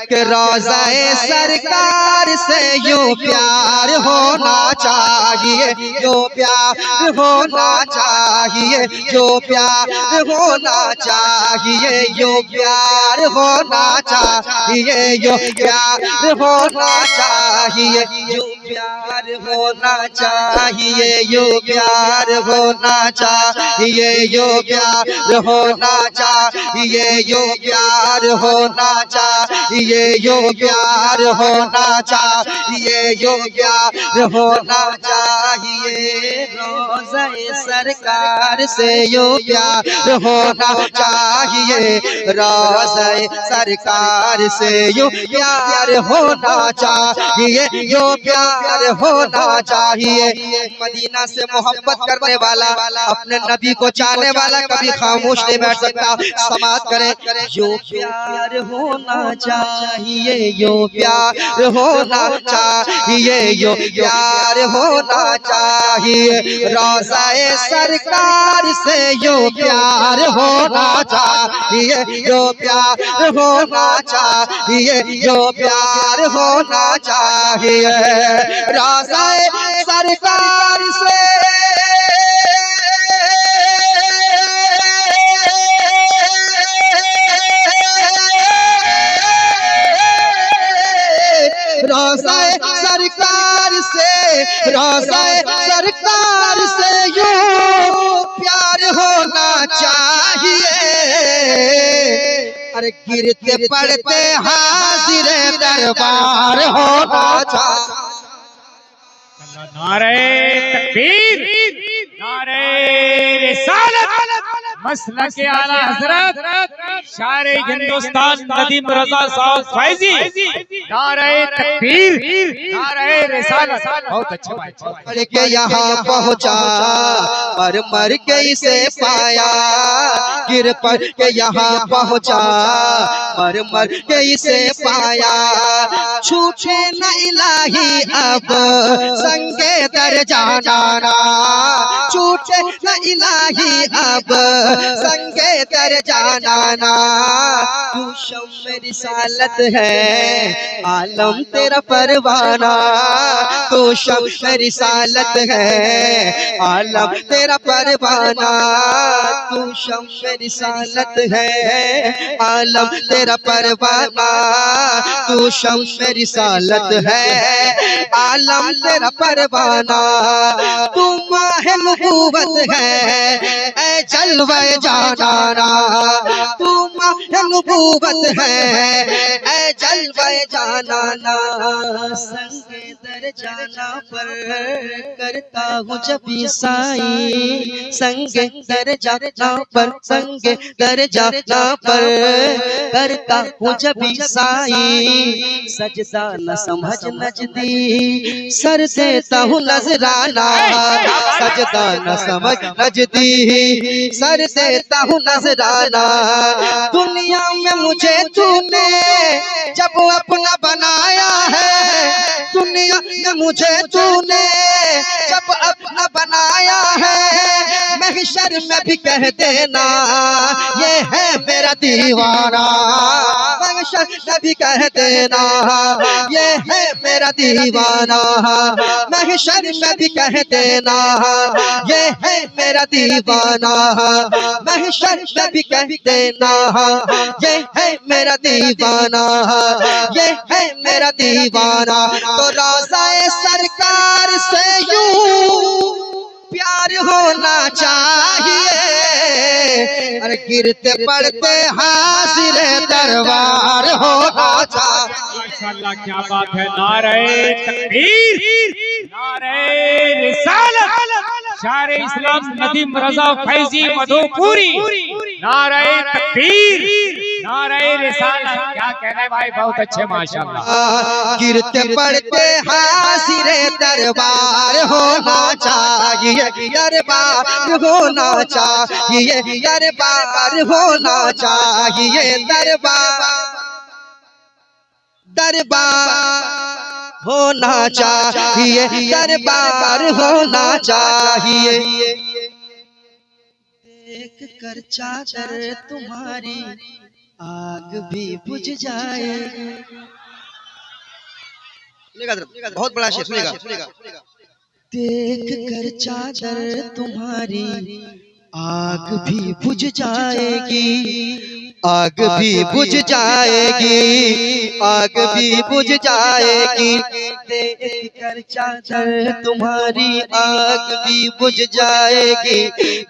के रोज़ाए सरकार से यूं प्यार होना चाहिए, जो प्यार होना चाहिए, जो प्यार होना चाहिए, जो प्यार होना चाहिए, जो प्यार होना चाहिए, जो प्यार होना चाहिए, जो प्यार होना चाहिए, जो प्यार होना चाहिए, जो प्यार होना चाहिए, जो प्यार होना चाहिए, जो प्यार होना चाहिए। रोज़ाए सरकार से यो प्यार होना चाहिए, रोज़ाए सरकार से यो प्यार होना चाहिए, जो प्यार होना चाहिए। मदीना से मोहब्बत करने वाला, अपने नबी को चाहने वाला कभी खामोश नहीं बैठ सकता। समाज करें, जो प्यार होना चाहिए, जो प्यार होना चाहिए, जो प्यार होना चाहिए। रोज़ाए सरकार से जो प्यार होना चाहिए, जो प्यार होना चाहिए, जो प्यार होना चाहिए। रोज़ाए सरकार से रोज़ाए सरकार से, रोज़ाए सरकार से यूं प्यार होना चाहिए। अरे गिरते पड़ते हाजिर दरबार होना चाहिए। नारे तकबीर, नारे रिसालत, मसलक आला हज़रत शारे हिंदुस्तान नदीम रज़ा साहब फैजी। नारे तकबीर, नारे रिसालत। बहुत अच्छे भाई। मर के यहाँ पहुँचा, मर मर के इसे पाया, गिर पड़ के यहाँ पहुँचा, मर मर के इसे पाया। छूटे न इलाही अब संगे दर जाना, छूटे न इलाही अब संगे दर जाना। तू शम्म रिसालत है, आलम तेरा परवाना, तू शम्म रिसालत है, आलम तेरा परवाना, तू शम्म रिसालत है, आलम तेरा परवाना, तू शम्म रिसालत है, आलम तेरा परवाना। तू माहे नबूवत है, ऐ जलवे जाना, तू माहे नबूवत है, ऐ जलवे जाना। संगे दर जाना पर करता हूँ जब साई, संगे दर जाना पर, संगे दर जाना पर करता हूँ जब साई। सजदा न समझ नजदी, सर देता हूँ नजराना, सजदा न समझ नजदी, सर देता हूँ नजराना। दुनिया में मुझे तूने जब अपना बनाया है, दुनिया में मुझे तूने जब अपना बनाया है, महशर में भी कह देना ये है मेरा दीवाना, महशर में भी कह देना ये है मेरा दीवाना, महशर में भी कह देना ये है मेरा दीवाना, महशर में भी कह देना ये है मेरा दीवाना, ये है मेरा दीवाना। तो रोज़ाए सरकार से यूं प्यार होना चाहिए, अरे गिरते पड़ते हाजिर दरबार होना चाहिए। माशाअल्लाह, क्या बात है। नारे तकबीर, नारे रिसालत, शारे इस्लाम नदीम रज़ा फैजी मधुपुरी। नारे तकबीर, नारे रिसालत। क्या कहने भाई, बहुत अच्छे माशाअल्लाह। गिरते पड़ते हाजिर दरबार होना चाहिए, दरबार होना चाहिए, दरबार होना चाहिए, दरबार दरबार होना चाहिए, दरबार होना चाहिए। देख कर चादर तुम्हारी आग भी बुझ जाए। सुनेगा, बहुत बड़ा शेर, सुनेगा। देख कर चादर तुम्हारी आग भी बुझ जाएगी, आग भी बुझ जाएगी, आग भी बुझ जाएगी। देख कर चादर तुम्हारी आग भी बुझ जाएगी,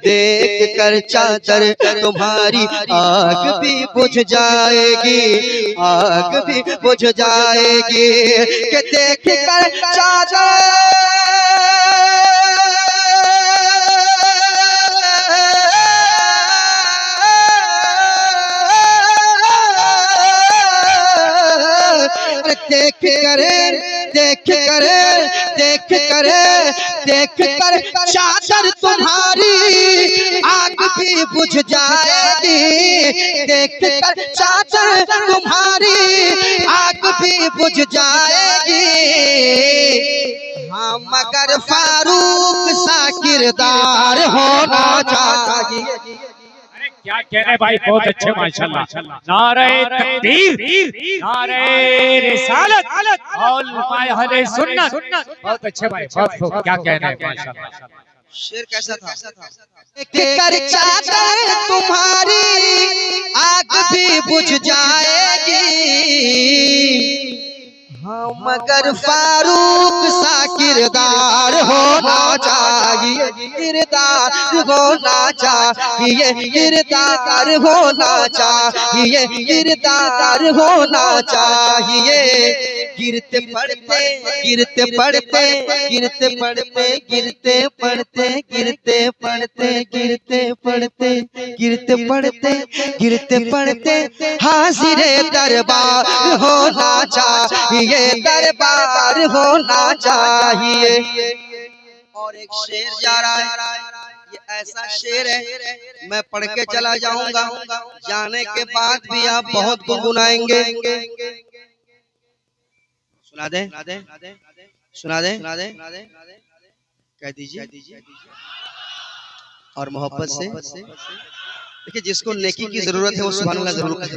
देख कर चादर तुम्हारी आग भी बुझ जाएगी, आग भी बुझ जाएगी। कि देख कर चादर देख कर चादर तुम्हारी आग भी बुझ जाएगी, देख कर चादर तुम्हारी आग भी बुझ जाएगी। हाँ मगर फारूक सा किरदार होना चाहिए। क्या कह रहे भाई, बहुत अच्छे माशाल्लाह। नारे तकबीर, नारे रिसालत और अहले सुन्नत। बहुत अच्छे भाई, बहुत क्या कह रहे हैं माशाल्लाह। शेर कैसा था? कर चादर तुम्हारी आग भी बुझ जाएगी, हाँ मगर फारूक सा किरदार होना चाहिए, किरदार होना चाहिए, किरदार होना चाहिए, किरदार होना चाहिए। गिरते पड़ते गिरते पड़ते गिरते पड़ते गिरते पड़ते गिरते पड़ते गिरते पड़ते गिरते पड़ते गिरते पड़ते हाजिरे दरबार होना चाहिए, दरबार होना चाहिए। और एक शेर जा रहा है, ये ऐसा शेर है मैं पढ़ के चला जाऊंगा, जाने के बाद भी आप बहुत गुनगुनाएंगे। सुना दे सुना दे कह दीजिए और मोहब्बत से। देखिए जिसको नेकी की जरूरत है वो सुभान अल्लाह जरूर कहे,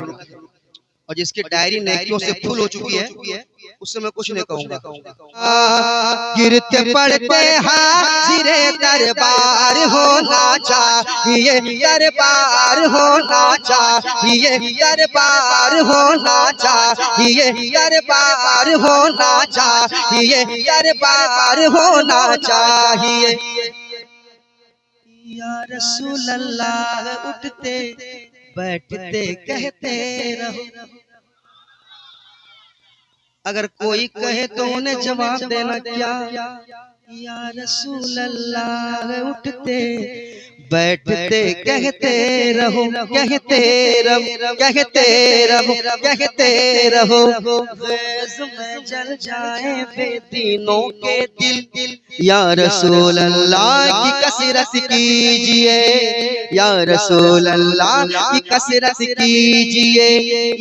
और जिसकी डायरी नेकियों से फुल हो चुकी है उससे मैं कुछ नहीं कहूंगा। गिरते पड़ते हाजिरे दरबार होना चाहिए, दरबार होना चाहिए, दरबार होना चाहिए, दरबार होना चाहिए, दरबार होना चाहिए। या रसूल अल्लाह उठते बैठते कहते रहो, अगर कोई कहे तो उन्हें जवाब देना क्या। या रसूल अल्लाह उठते बैठते कहते रहो, कहते रहो, कहते रहो, कहते रहो। गैज़ में जल जाए बेदीनों के दिल, या रसूल अल्लाह की कसरत कीजिए, या रसूल अल्लाह की कसरत कीजिए।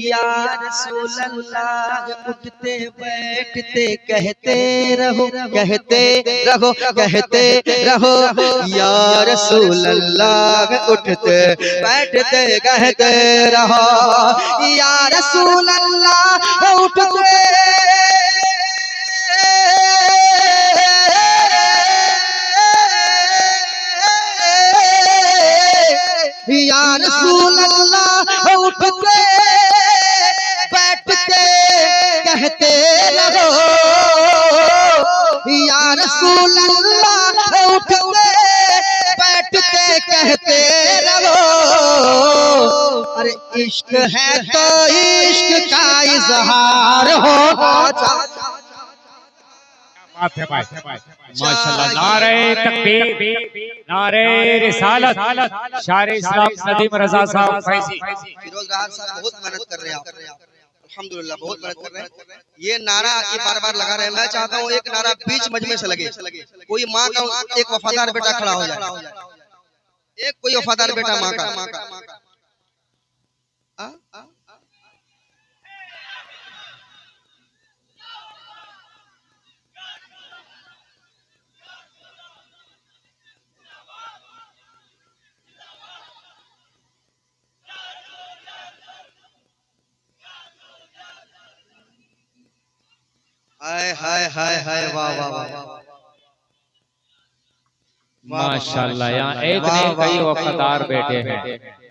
या रसूल अल्लाह उठते बैठते कहते रहो, कहते रहो, कहते रहो। या रसूल अल्लाह उठते बैठते कहते रहो, या रसूल अल्लाह उठते या रसूल अल्लाह उठते बैठते कहते रहो, या रसूल अल्लाह उठते बैठते कहते रहो। अरे इश्क है तो इश्क का इजहार होना चाहिए। बात है भाई माशाल्लाह। नारे तकबीर, नारे रिसालत, शायर इस्लाम नदीम रजा साहब फैजी। फिरोज राहत साहब बहुत मेहनत कर रहे हैं, अल्हम्दुलिल्लाह बहुत मेहनत कर रहे हैं। ये नारा ये बार बार लगा रहे हैं। मैं चाहता हूँ एक नारा बीच मजमे से लगे, कोई माँ का एक वफादार बेटा खड़ा हो जाए, एक कोई वफादार बेटा माँ का। हाय हाय हाय हाय, वाह वाह वाह, माशाल्लाह। यहाँ एक नहीं कई वफादार बैठे हैं।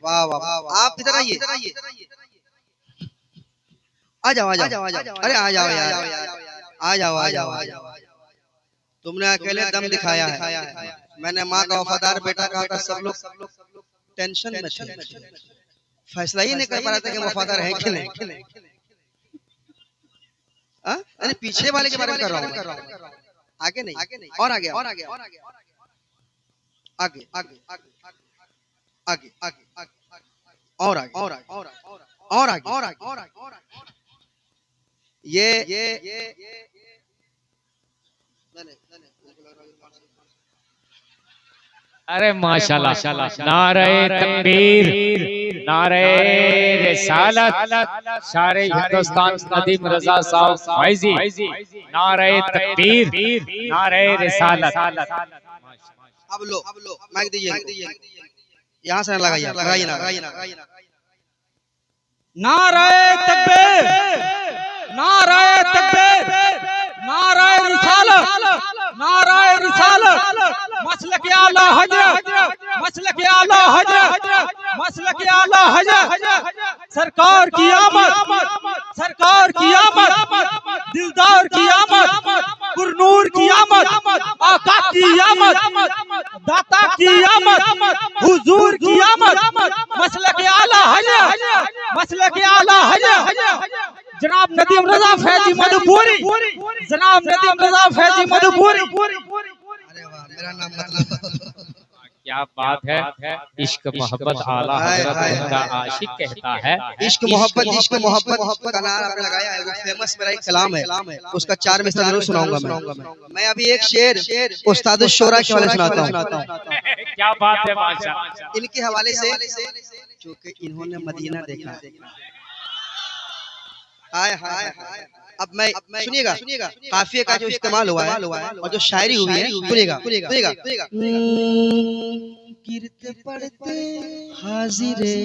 वाह वाह। आप इधर आइए, आ जाओ आ जाओ, अरे आ जाओ यार, आ जाओ आ जाओ आ जाओ। तुमने अकेले दम दिखाया है। मैंने माँ का वफादार बेटा कहा था, सब लोग टेंशन में थे, फैसला ही नहीं कर पा रहे थे कि वफादार है कि नहीं। अरे पीछे वाले के बारे में कर रहा हूँ, आगे नहीं, और आगे आगे आगे आगे और आगे और आगे। ये अरे माशाल्लाह, नारे तकबीर, नारे रिसालत, सारे हिंदुस्तान नदीम रजा साहब फैजी, नारे तकबीर, नारे रिसालत। अब लो माइक दीजिए, यहाँ से लगाइए ना। नारे तकबीर, नारे तकबीर, नारे रिसालत, नारे रिसालत, मसलक आला हजरत, मसलक आला हजरत, मसलक आला हजरत, सरकार की आमद, सरकार की आमद, दिलदार की आमद, गुरनूर की आमद, आका की आमद, दाता की आमद, हुजूर की आमद, मसलक आला हजरत, मसलक आला हजरत, जनाब नदीम रजा फैजी मधुपुरी, जनाब नदीम रजा फैजी मधुपुरी। अरे वाह, मेरा नाम मतलब क्या बात है। इश्क मोहब्बत आला हजरत का आशिक कहता है। इश्क मोहब्बत का नारा आपने लगाया है, वो फेमस मेरा एक कलाम है, उसका 4 मिसरा जरूर सुनाऊंगा मैं अभी एक शेर उस्ताद शोरा के हवाले सुनाता हूँ। क्या बात है माशाअल्लाह। इनके हवाले से, क्योंकि इन्होंने मदीना देखा। हाय हाय, अब मैं सुनिएगा काफिये का जो इस्तेमाल हुआ है और जो शायरी हुई है, सुनिएगा। गिरते पड़ते हाजिरे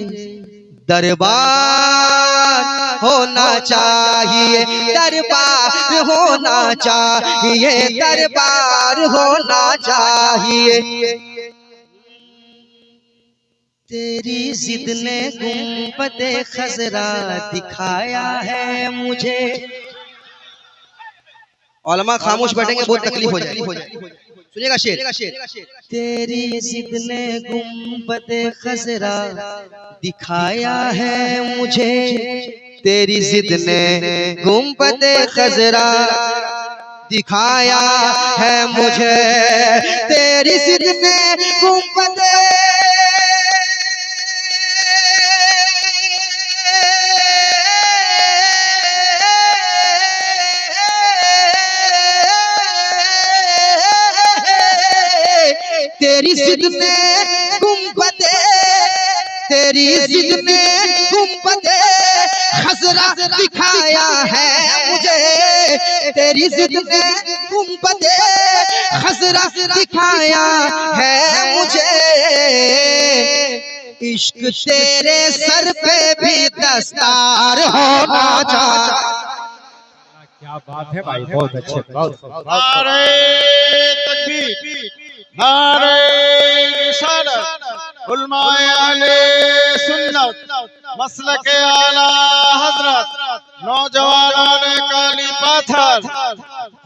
दरबार होना चाहिए, दरबार होना चाहिए, दरबार होना चाहिए। तेरी जिद ने गुंबदे खजरा दिखाया है मुझे। औलमा खामोश बैठेंगे, बहुत तकलीफ हो जाएगी। सुनिएगा शेर। तेरी जिद ने गुंबदे खजरा दिखाया है मुझे, तेरी जिद ने गुंबदे खजरा दिखाया है मुझे, तेरी जिद ने गुंबदे तेरी जिद ने गुंबदे, तेरी जिद ने गुंबदे खजरा दिखाया है मुझे, तेरी जिद ने गुंबदे खजरा दिखाया है मुझे। इश्क तेरे सर पे भी दस्तार होना चाहिए। क्या बात है भाई, बहुत अच्छे, बहुत। नारे तकबीर, नारे रिसालत, उलमाए आले सुन्नत, मसलक आला हजरत, नौजवानों ने काली पाथर,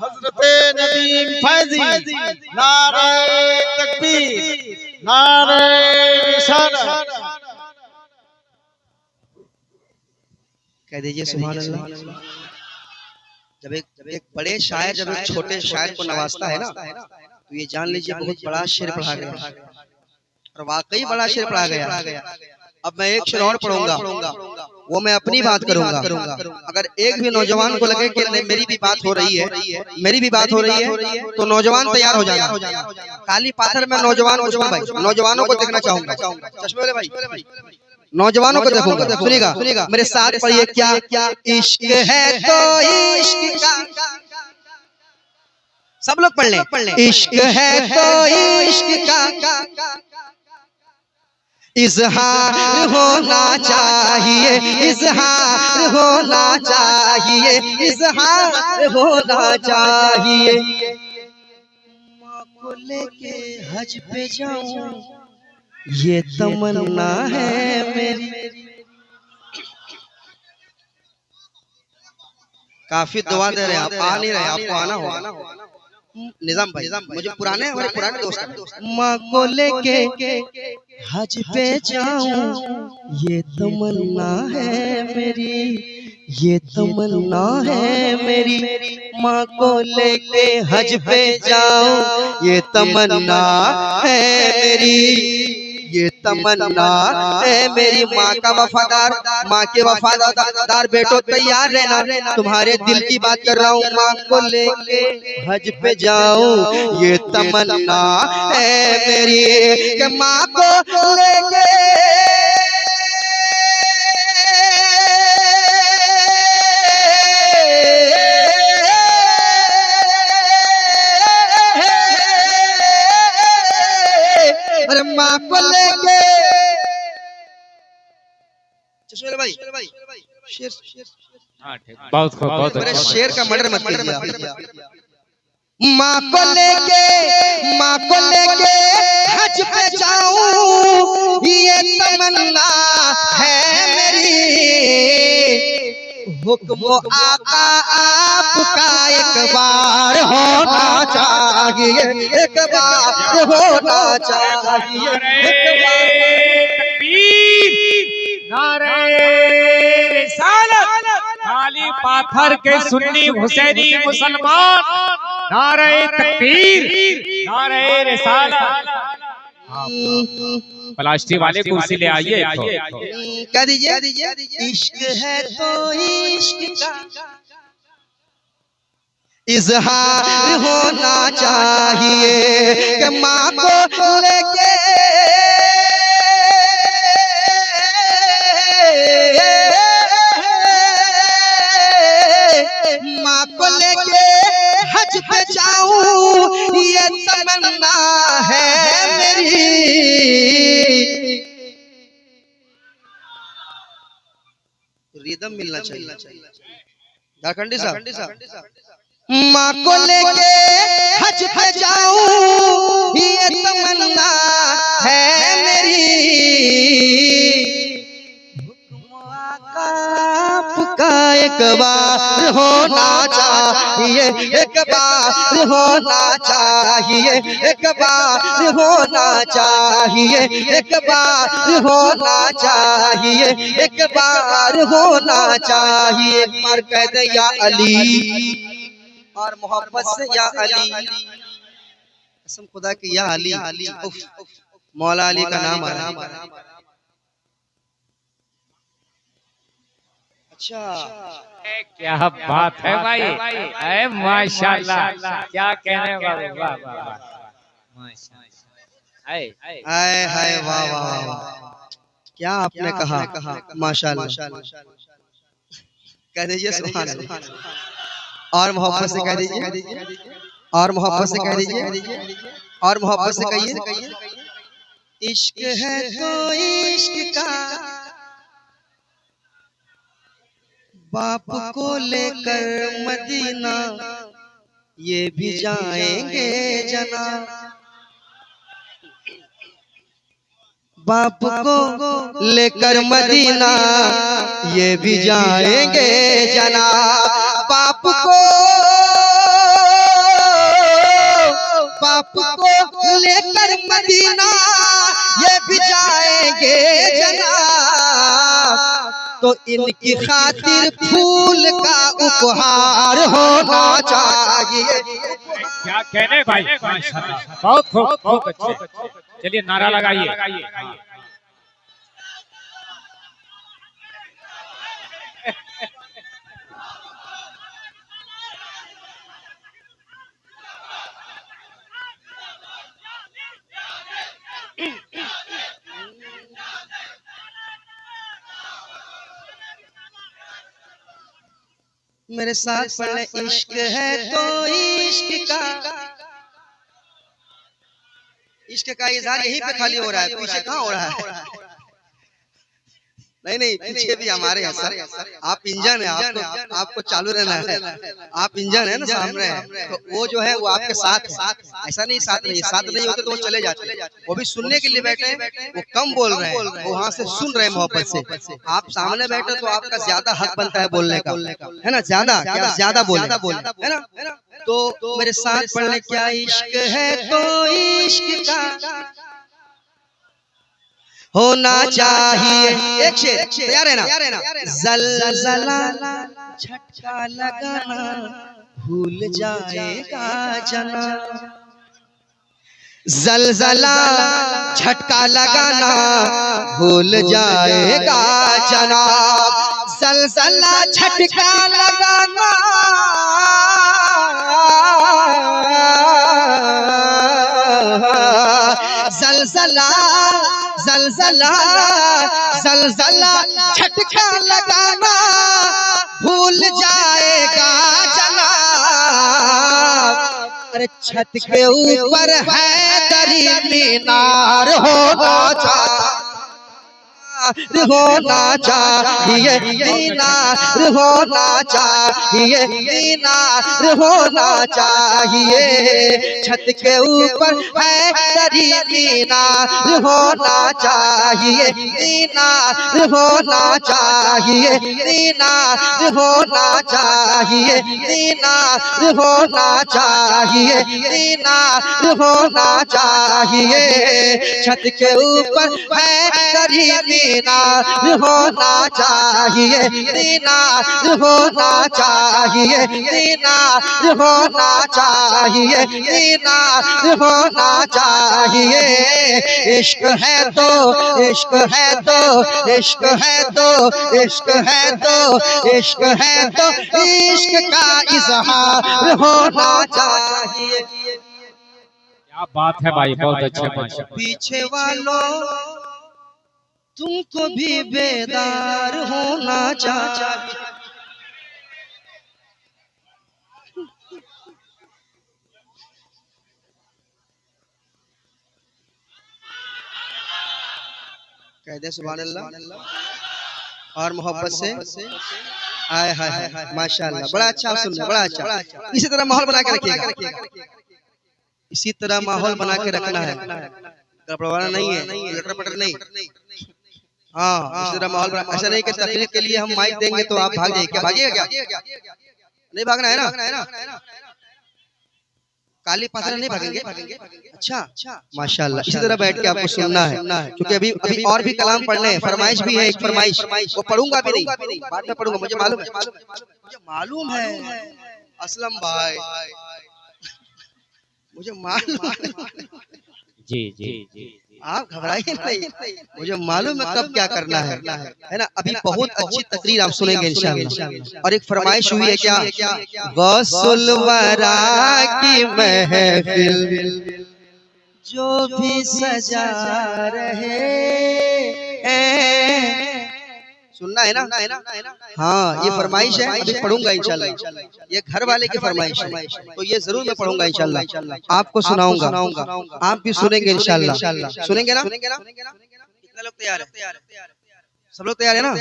हजरत नदीम फैजी, नारे तकबीर, नारे रिसालत। कह दीजिए सुभान अल्लाह। जब एक बड़े शायर जब एक छोटे शायर को नवाजता है ना, तो ये जान लीजिए बहुत बड़ा शेर पढ़ा गया, और वाकई बड़ा शेर पढ़ा गया। अब मैं एक शेर और पढ़ूंगा, वो मैं अपनी बात करूंगा। अगर एक भी नौजवान को लगे कि मेरी भी बात हो रही है, मेरी भी बात हो रही है, तो नौजवान तैयार हो जाना। काली पाथर में नौजवान भाई, नौजवानों को देखना चाहूंगा, चश्मे वाले भाई, नौजवानों को देखूंगा। सुनिएगा मेरे साथ पढ़िए, क्या इश्क है तो इश्क का, सब लोग पढ़ लें। इश्क है तो इश्क का, इजहार होना चाहिए, इजहार होना चाहिए, इजहार होना चाहिए। माँ को लेके हज पे जाऊं ये तमन्ना है मेरी। काफी दुआ दे रहे हैं आप, आ नहीं रहे, आपको आना होगा। निजाम भाई, मुझे पुराने हमारे पुराने दोस्त माँ को लेके हज पे जाऊं ये तमन्ना है मेरी, ये तमन्ना है मेरी। माँ को लेके हज पे जाऊं ये तमन्ना है मेरी, ये तमन्ना है मेरी। माँ का वफादार, माँ के वफादार बेटो तैयार रहना, तुम्हारे दिल की बात कर रहा हूँ। माँ को लेके हज पे जाऊं ये तमन्ना है मेरी, कि माँ को लेके अरे माँ को लेके भाई शेर बहुत खूब, बहुत मेरे अच्छा। शेर का मर्डर मत कीजिए। माँ को लेके हज पे जाऊं ये तमन्ना है मेरी। हुक्म आका आपका एक बार होना चाहिए, एक बार होना चाहिए, एक बार। नारे रिसालत, खाली पाथर के सुन्नी हुसैनी मुसलमान, नारे तकबीर, नारे रिसालत। प्लास्टिक वाले कुर्सी ले आइए। कह दीजिए इश्क है तो इश्क का इजहार होना चाहिए, कि माँ को लेके माँ को लेके हज पे जाऊं ये तमन्ना है मेरी। रिदम मिलना चाहिए झारखंडी साहब। माँ को लेके हज पे जाऊं ये तमन्ना है मेरी। आपका एक बार होना चाहिए, एक बार होना चाहिए, एक बार होना चाहिए, एक बार होना चाहिए, एक बार होना चाहिए। एक बार कह दे या अली और मोहब्बत से या अली, कसम खुदा की या अली। मौला अली का नाम आ रहा। अच्छा क्या बात है भाई, अरे माशाल्लाह, क्या कहने वाले, वाह वाह वाह, माशाल्लाह, आए हाय वाह वाह वाह, क्या आपने कहा माशाल्लाह। कह दीजिए सुभान अल्लाह, और मोहब्बत से कह दीजिए, और मोहब्बत से कह दीजिए, और मोहब्बत से कहिए। इश्क है तो इश्क का बाप को लेकर मदीना ये भी जाएंगे जना। बाप को लेकर मदीना ये भी जाएंगे जना। बाप को लेकर मदीना ये भी जाएंगे जना। तो इनकी खातिर फूल का उपहार होना चाहिए। क्या कहने भाई, माशाल्लाह, बहुत खूब, बहुत अच्छे। चलिए नारा लगाइए। मेरे साथ पढ़े इश्क है तो इश्क का इज़हार यहीं पे खाली हो रहा है, पीछे कहाँ हो रहा है। नहीं पीछे भी हमारे हैं सर। आप इंजन है, आपको चालू रहना है। आप इंजन है ना सामने है, तो वो जो है वो आपके साथ है। ऐसा नहीं साथ नहीं होते तो वो चले जाते। वो भी सुनने के लिए बैठे हैं, वो कम बोल रहे हैं, वो वहाँ से सुन रहे हैं मोहब्बत से। आप सामने बैठे तो आपका ज्यादा हक बनता है बोलने का, है ना? ज्यादा बोले, है ना? तो मेरे साथ पढ़ने क्या इश्क है तो इश्क का होना चाहिए। एक शेर तैयार है ना? ज़लज़ला झटका लगाना भूल जाएगा जना। ज़लज़ला झटका लगाना भूल जाएगा जनाब। ज़लज़ला झटका लगाना ज़लज़ला झटका लगाना भूल जाएगा जनाब। अरे छत के ऊपर है दरी मीनार होना चाहिए मीनार होना चाहिए मीनार होना चाहिए। छत के ऊपर है दरी मीनार होना चाहिए मीनार होना चाहिए मीनार होना चाहिए मीनार होना चाहिए मीनार होना चाहिए। छत के ऊपर है दरी मीनार होना चाहिए मीनार होना चाहिए मीनार होना चाहिए मीनार होना चाहिए। इश्क है तो इश्क है तो इश्क है तो इश्क है तो इश्क है तो इश्क का इजहार होना चाहिए। क्या बात है भाई, बहुत अच्छे माशाअल्लाह। पीछे वालों तुमको भी बेदार होना चाहिए। कह दे सुभान अल्लाह और मोहब्बत से आए हाय माशाअल्लाह। बड़ा अच्छा सुन, बड़ा अच्छा। इसी तरह माहौल बना के रखिएगा, इसी तरह माहौल बना के रखना है। गड़बड़ाना नहीं है, लटर-पटर नहीं। हाँ, इसी तरह माहौल बना। ऐसा नहीं कि तकरीर के लिए हम माइक देंगे तो आप भाग जाइए। क्या भागिएगा? क्या नहीं भागना है ना? काली पाथर नहीं भागेंगे। अच्छा माशाल्लाह। इसी तरह बैठ के आपको सुनना है, क्योंकि अभी और भी कलाम पढ़ने हैं। फरमाइश भी है, एक फरमाइश वो पढ़ूंगा भी नहीं, बाद में पढ़ूंगा। मुझे मालूम है असलम भाई, मुझे मालूम। जी जी जी, आप घबराइए नहीं, मुझे मालूम है कब क्या करना है ना? अभी बहुत अच्छी तकरीर आप सुनेंगे इंशाअल्लाह। और एक फरमाइश हुई है क्या? गौसुल वरा की महफिल जो भी सजा रहे। सुनना है ना? हाँ, ये फरमाइश है, अभी पढ़ूंगा इंशाल्लाह। ये घर वाले की फरमाइश है, तो ये जरूर मैं पढ़ूंगा इंशाल्लाह। आपको सुनाऊंगा, आप भी सुनेंगे इंशाल्लाह। सुनेंगे ना? कितना लोग तैयार है? सब लोग तैयार है ना?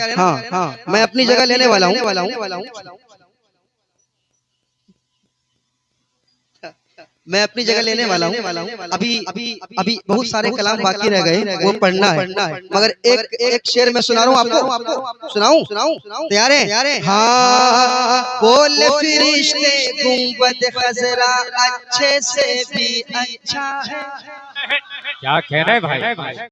हाँ, मैं अपनी जगह लेने वाला हूँ। मैं अपनी जगह लेने वाला हूँ। अभी बहुत सारे कलाम बाकी रह गए, वो पढ़ना है। मगर एक शेर मैं सुना रहा हूँ आपको। सुनाऊं? तैयार है? हाँ, बोल फरिश्ते गुंबद खजरा अच्छे से भी अच्छा है। क्या कह रहे भाई?